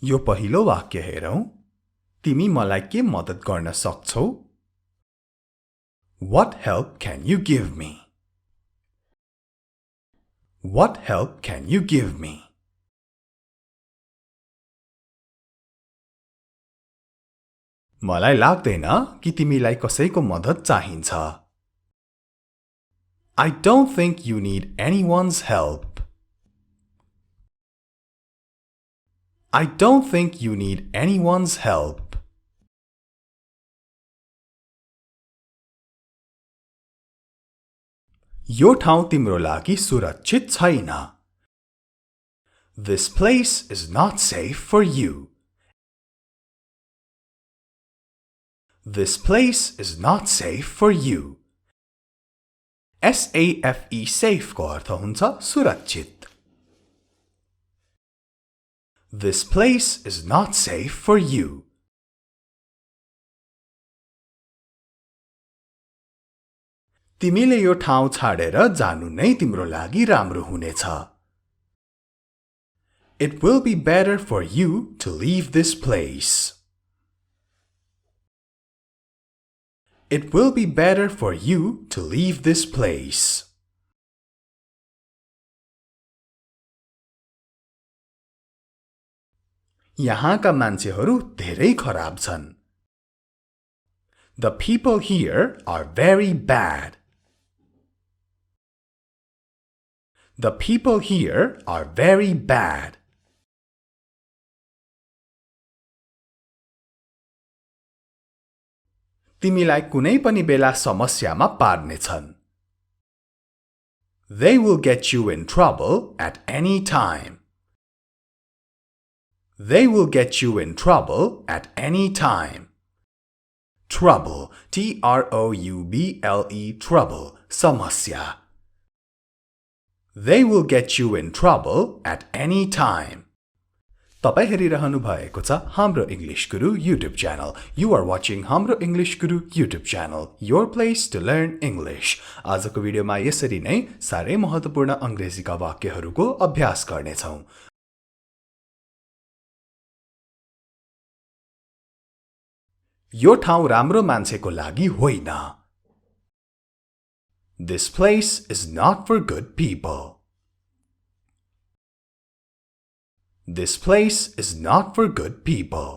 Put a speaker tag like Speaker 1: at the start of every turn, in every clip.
Speaker 1: यो पहिलो वाक्य हेरौं। तिमी मलाई के मद्दत गर्न सक्छौ? What help can you give me? What help can you give me? मलाई लाग्दैन कि तिमीलाई कसैको मद्दत चाहिन्छ। I don't think you need anyone's help. I don't think you need anyone's help. यो ठाउँ तिम्रो लागि सुरक्षित छैन। This place is not safe for you. This place is not safe for you. SAFE safe को अर्थ हुन्छ सुरक्षित। This place is not safe for you. तिमीले यो ठाउँ छाडेर जानु नै तिम्रो लागि राम्रो हुनेछ। It will be better for you to leave this place. It will be better for you to leave this place. यहाँका मान्छेहरू धेरै खराब छन्। The people here are very bad. The people here are very bad. तिमीलाई कुनै पनि बेला समस्यामा पार्नेछन्। They will get you in trouble at any time. They will get you in trouble at any time. Trouble, Trouble, trouble, समस्या. They will get you in trouble at any time. तपाई हेरिरहनु भएको छ हाम्रो English Guru YouTube channel. You are watching Hamro English Guru YouTube channel, your place to learn English. आजको भिडियोमा यसरी नै सारै महत्त्वपूर्ण अंग्रेजीका वाक्यहरूको अभ्यास गर्नेछौं। यो ठाउँ राम्रो मान्छेको लागि होइन। This place is not for good people. This place is not for good people.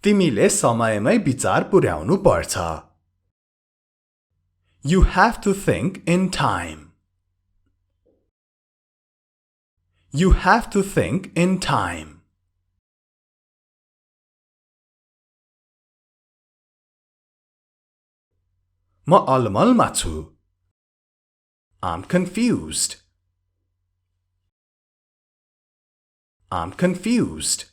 Speaker 1: तिमीले समयमै विचार पुर्याउनु पर्छ। You have to think in time. You have to think in time. म अलमलमा छु। I'm confused. I'm confused.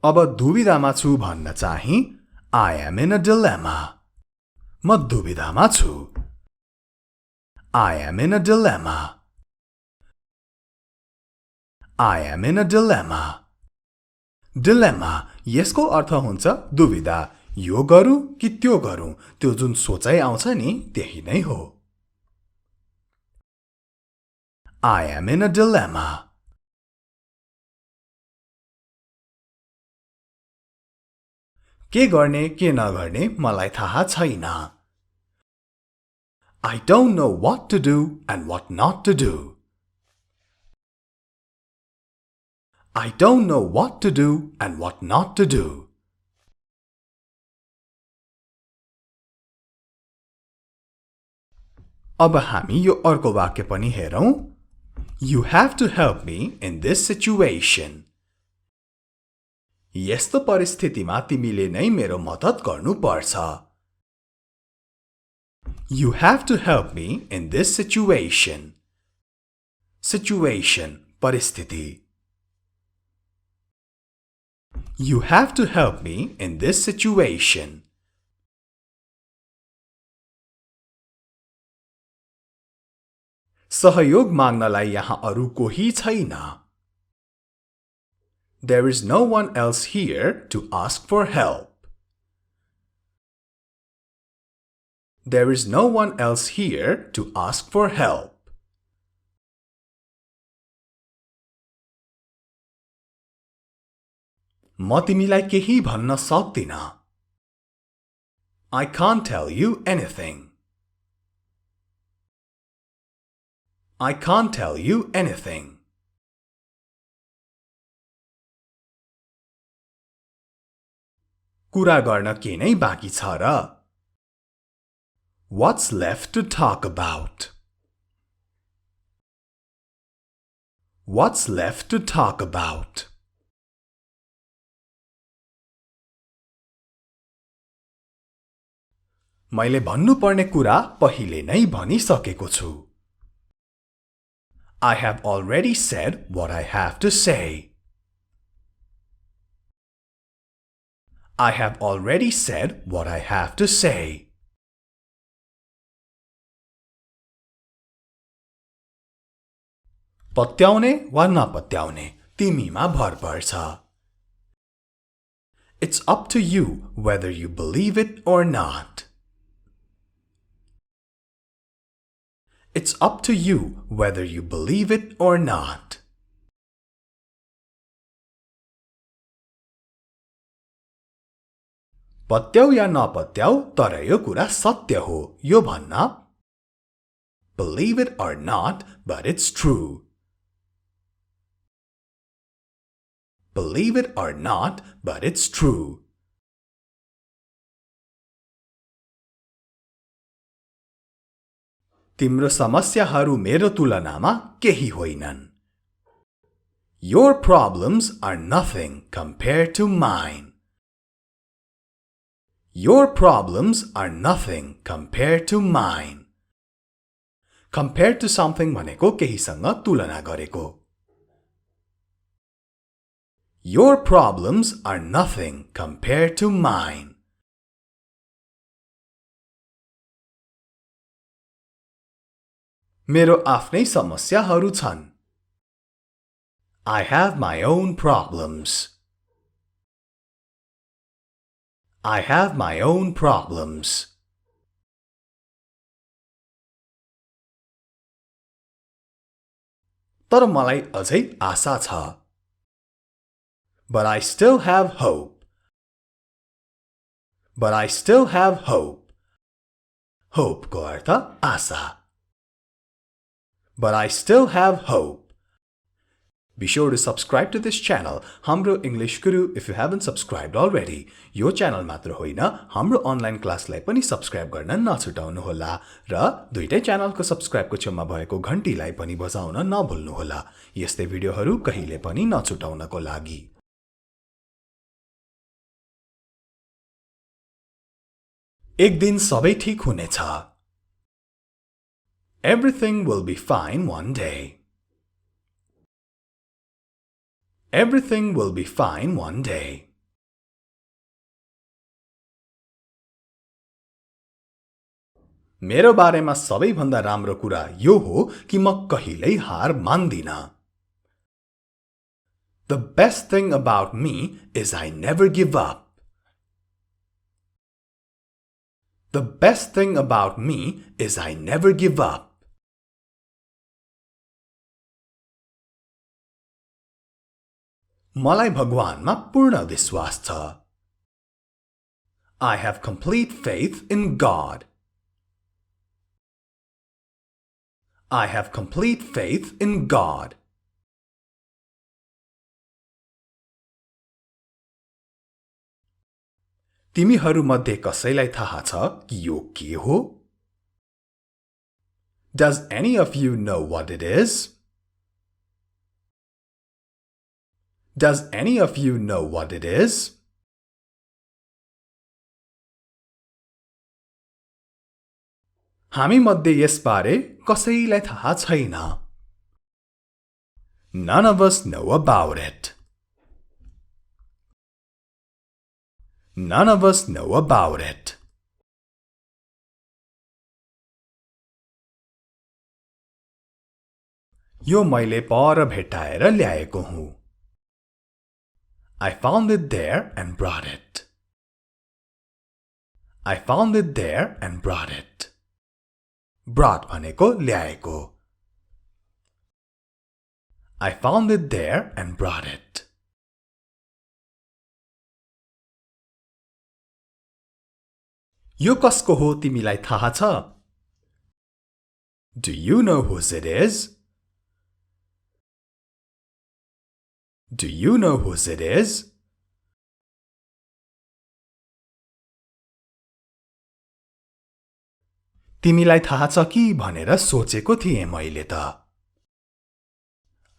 Speaker 1: अब दुविधामा छु भन्न चाहिँ I am in a dilemma. म दुविधामा छु। I am in a dilemma. I am in a dilemma. Dilemma यसको अर्थ हुन्छ दुविधा। यो गरौँ कि त्यो गरौँ, त्यो जुन सोचाइ आउँछ नि त्यही नै हो। I am in a dilemma. के गर्ने के नगर्ने मलाई थाहा छैन। I don't know what to do and what not to do. I don't know what to do and what not to do. अब हामी यो अर्को वाक्य पनि हेरौं। You have to help me in this situation. यस्तो परिस्थितिमा तिमीले नै मेरो मद्दत गर्नु पर्छ। You have to help me in this situation. Situation, परिस्थिति. You have to help me in this situation. सहयोग माग्नलाई यहाँ अरु कोही छैन। There is no one else here to ask for help. There is no one else here to ask for help. म तिमीलाई केही भन्न सक्दिन. I can't tell you anything. I can't tell you anything. कुरा गर्न के नै बाँकी छ र? What's left to talk about? What's left to talk about? मैले भन्नुपर्ने कुरा पहिले नै भनिसकेको छु. I have already said what I have to say. I have already said what I have to say. पत्याउने वा नपत्याउने तिमीमा भर पर्छ. It's up to you whether you believe it or not. It's up to you whether you believe it or not. पत्याउ या नपत्याउ तर यो कुरा सत्य हो यो भन्न. Believe it or not, but it's true. Believe it or not, but it's true. तिम्रो समस्याहरू मेरो तुलनामा केही होइनन्. Your problems are nothing compared to mine. Your problems are nothing compared to mine. Compared to something भनेको केहीसँग तुलना गरेको. Your problems are nothing compared to mine. मेरो आफ्नै समस्याहरू छन्. I have my own problems. I have my own problems. तर मलाई अझै आशा छ. But I still have hope. But I still have hope. Hope को अर्थ आशा. But I still have hope. Be sure to subscribe to this channel, Hamro English Guru, if you haven't subscribed already. यो channel मात्र होइन, हाम्रो online class लाई पनि subscribe गर्न नछुटाउनु होला र दुईटै channel को subscribe को छेउमा भएको घण्टीलाई पनि बजाउन नभुल्नु होला. यस्तै भिडियोहरू कहिले पनि नछुटाउनको लागि. एक दिन सबै ठीक हुनेछ. Everything will be fine one day. Everything will be fine one day. मेरो बारेमा सबैभन्दा राम्रो कुरा यो हो कि म कहिल्यै हार मान्दिन. The best thing about me is I never give up. The best thing about me is I never give up. मलाई भगवानमा पूर्ण विश्वास छ. I have complete faith in God. I have complete faith in God. तिमीहरूमध्ये कसैलाई थाहा छ कि यो के हो? Does any of you know what it is? Does any of you know what it is? हामी मध्ये यसबारे कसैलाई थाहा छैन. None of us know about it. None of us know about it. यो मैले पर भेटाएर ल्याएको हुँ. I found it there and brought it. I found it there and brought it. Brought भनेको ल्याएको. I found it there and brought it. यो कसको हो तिमीलाई थाहा छ? Do you know whose it is? Do you know whose it is? तिमीलाई थाहा छ कि भनेर सोचेको थिएँ मैले त.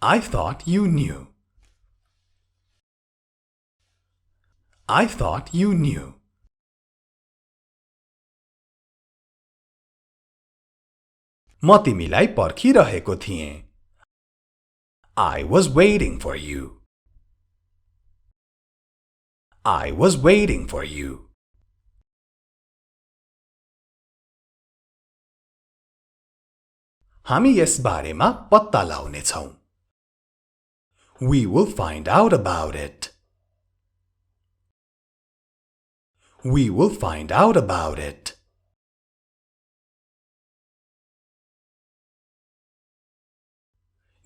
Speaker 1: I thought you knew. I thought you knew. म तिमीलाई पर्खिरहेको थिएँ. I was waiting for you. I was waiting for you. हामी यस बारेमा पत्ता लगाउने छौं. We will find out about it. We will find out about it.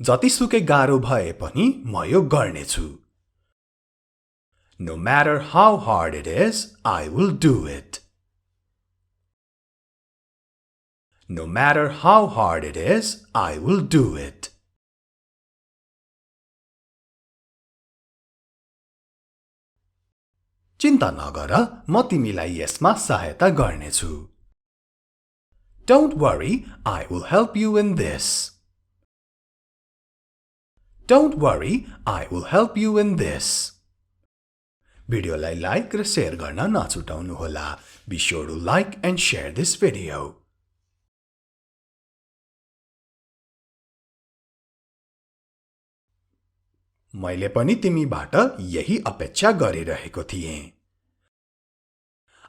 Speaker 1: जतिसुकै गाह्रो भए पनि म यो गर्नेछु. No matter how hard it is, I will do it. No matter how hard it is, I will do it. चिन्ता नगर, म तिमीलाई यसमा सहायता गर्नेछु. Don't worry, I will help you in this. Don't worry, I will help you in this. भिडियोलाई like र share गर्न नछुटाउनु होला. Be sure to like and share this video. मैले पनि तिमीबाट यही अपेक्षा गरिरहेको थिएँ.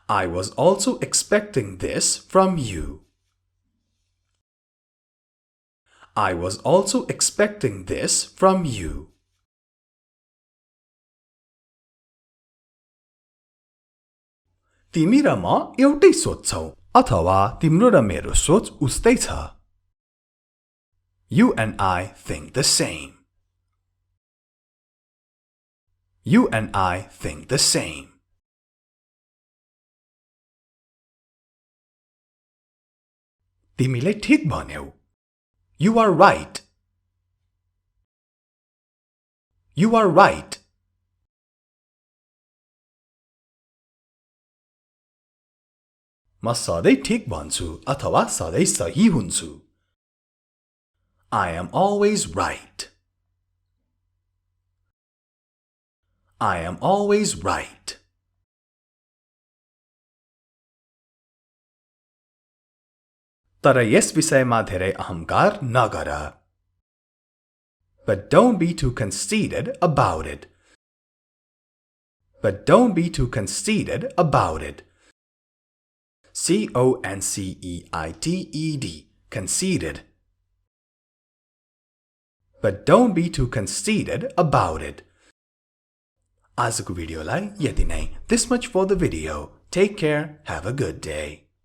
Speaker 1: I was also expecting this from you. I was also expecting this from you. तिमी र म एउटै सोच्छौ अथवा तिम्रो र मेरो सोच उस्तै छ. You and I think the same. You and I think the same. तिमीले ठीक भन्यौ. You are right. You are right. म सधैँ ठीक भन्छु अथवा सधैँ सही हुन्छु. I am always right. I am always right. तर यस विषयमा धेरै अहंकार नगर. But don't be too conceited about it. But don't be too conceited about it. C-O-N-C-E-I-T-E-D. Conceited. But don't be too conceited about it. आजको भिडियोलाई यति नै. This much for the video. Take care. Have a good day.